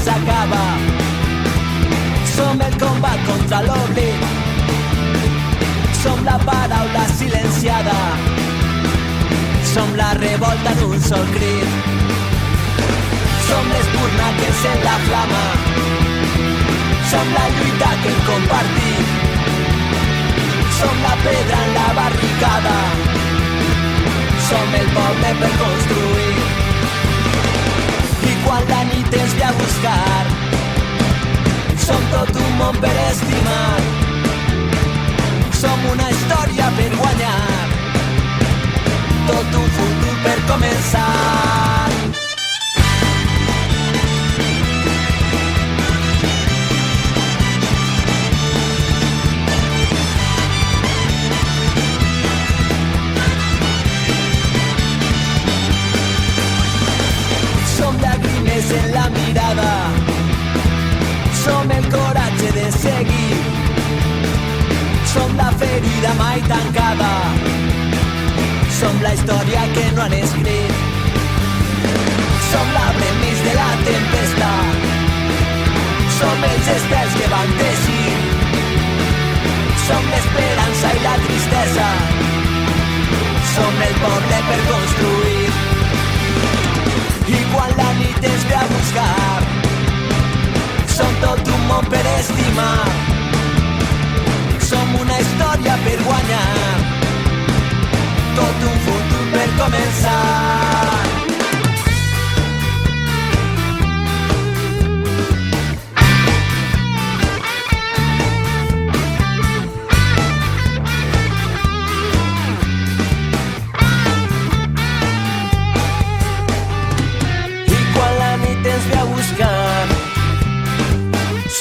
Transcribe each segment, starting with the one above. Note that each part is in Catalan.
s'acaba. Som el combat contra l'oblit, som la paraula silenciada, som la revolta d'un sol crit, som l'espurna que encén la flama, som la lluita que hem compartit, som la pedra en la barricada, som el poble per construir. I quan la nit ens ve a buscar, som tot un món per estimar, som una història per guanyar, tot un futur per començar. Som llàgrimes en la mirada, som el coratge de seguir, som la ferida mai tancada, som la història que no han escrit, som l'arbre enmig de la tempesta, som els estels que van teixir, som l'esperança i la tristesa, som el poble per construir. I quan la nit ens ve a buscar, som tot un món per estimar, som una història per guanyar, tot un futur per començar.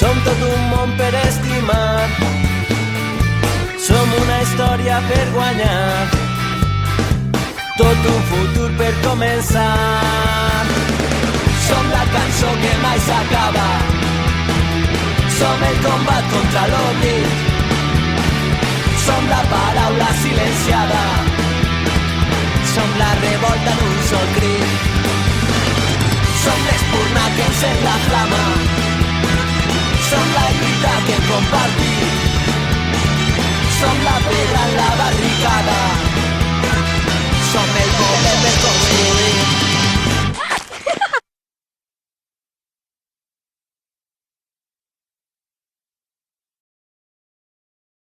Som tot un món per estimar, som una història per guanyar, tot un futur per començar. Som la cançó que mai s'acaba, som el combat contra l'oblit, som la paraula silenciada, som la revolta d'un sol crit, som l'espurna que encén la flama, som la lluita que hem compartit, som la pedra